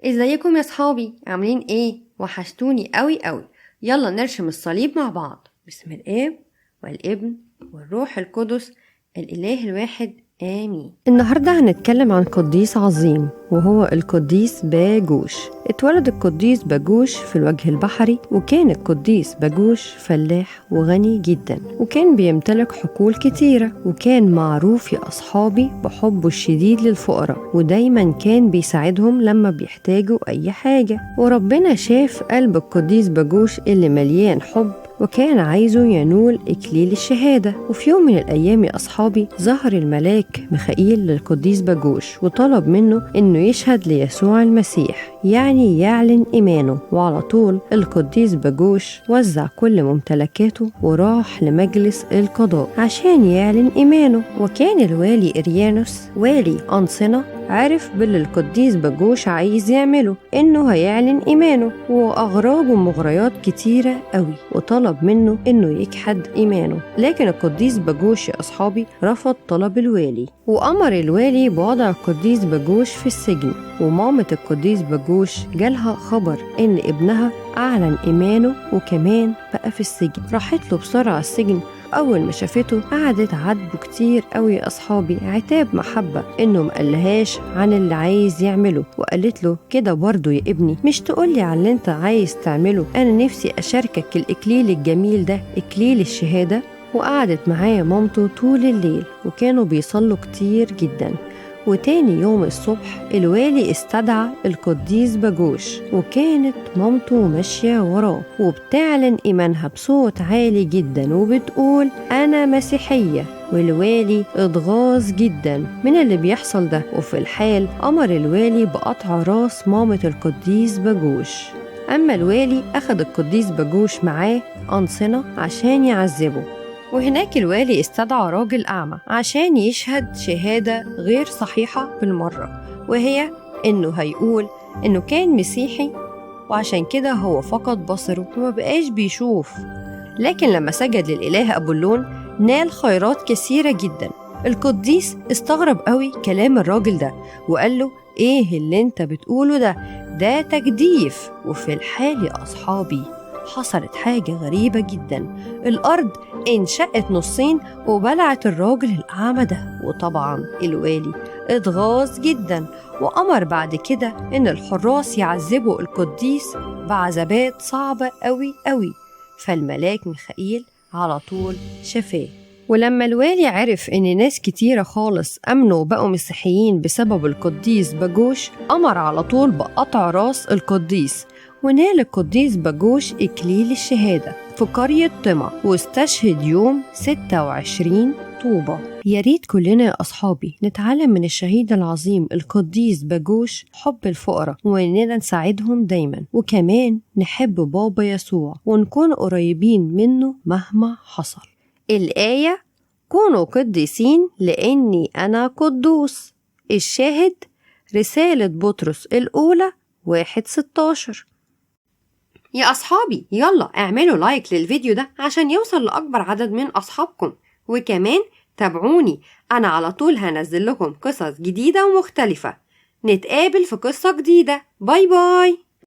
ازيكم يا صحابي؟ عاملين ايه؟ وحشتوني قوي قوي. يلا نرشم الصليب مع بعض. بسم الاب والابن والروح القدس الاله الواحد امين. النهارده هنتكلم عن قديس عظيم وهو القديس باجوش. اتولد القديس باجوش في الوجه البحري، وكان القديس باجوش فلاح وغني جدا، وكان بيمتلك حقول كتيرة، وكان معروف يا أصحابي بحبه الشديد للفقراء، ودايما كان بيساعدهم لما بيحتاجوا أي حاجة. وربنا شاف قلب القديس باجوش اللي مليان حب، وكان عايزه ينول إكليل الشهادة. وفي يوم من الأيام يا أصحابي ظهر الملاك ميخائيل للقديس باجوش وطلب منه إنه يشهد ليسوع المسيح، يعني يعلن إيمانه. وعلى طول القديس باجوش وزع كل ممتلكاته وراح لمجلس القضاء عشان يعلن إيمانه. وكان الوالي إريانوس والي أنصنة عرف باللي القديس باجوش عايز يعمله، إنه هيعلن إيمانه، وأغراب ومغريات كتيرة قوي، وطلب منه إنه يجحد إيمانه. لكن القديس باجوش يا أصحابي رفض طلب الوالي، وأمر الوالي بوضع القديس باجوش في السجن. ومامة القديس باجوش جالها خبر إن ابنها أعلن إيمانه وكمان بقى في السجن. راحت له بسرعة السجن. أول ما شافته قعدت عاتبه كتير قوي يا أصحابي، عتاب محبة، إنه مقالهاش عن اللي عايز يعمله. وقالت له كده برضو يا ابني، مش تقولي على اللي انت عايز تعمله؟ أنا نفسي أشاركك الإكليل الجميل ده، إكليل الشهادة. وقعدت معاه مامته طول الليل، وكانوا بيصلوا كتير جدا. وتاني يوم الصبح الوالي استدعى القديس باجوش، وكانت مامته ماشية وراه وبتعلن إيمانها بصوت عالي جدا وبتقول أنا مسيحية. والوالي اتغاظ جدا من اللي بيحصل ده، وفي الحال أمر الوالي بقطع راس مامة القديس باجوش. أما الوالي أخد القديس باجوش معاه أنصنة عشان يعذبه. وهناك الوالي استدعى راجل أعمى عشان يشهد شهادة غير صحيحة بالمرة، وهي إنه هيقول إنه كان مسيحي، وعشان كده هو فقد بصره وما بقاش بيشوف. لكن لما سجد للإله أبولون نال خيرات كثيرة جدا. القديس استغرب قوي كلام الراجل ده، وقال له إيه اللي انت بتقوله ده تجديف. وفي الحال يا أصحابي حصلت حاجة غريبة جدا. الأرض انشقت نصين وبلعت الراجل الأعمى ده. وطبعا الوالي اتغاظ جدا، وأمر بعد كده إن الحراس يعذبوا القديس بعذابات صعبة قوي قوي. فالملاك ميخائيل على طول شفاه. ولما الوالي عرف إن ناس كتيرة خالص أمنوا وبقوا مسيحيين بسبب القديس باجوش، أمر على طول بقطع راس القديس. ونال القديس باجوش إكليل الشهادة في قرية طمع، واستشهد يوم 26 طوبة. يا ريت كلنا يا أصحابي نتعلم من الشهيد العظيم القديس باجوش حب الفقراء، وإننا نساعدهم دايما، وكمان نحب بابا يسوع ونكون قريبين منه مهما حصل. الآية كونوا قديسين لأني أنا قدوس. الشاهد رسالة بطرس الأولى 1:16. يا أصحابي يلا اعملوا لايك للفيديو ده عشان يوصل لأكبر عدد من أصحابكم، وكمان تابعوني، أنا على طول هنزل لكم قصص جديدة ومختلفة. نتقابل في قصة جديدة. باي باي.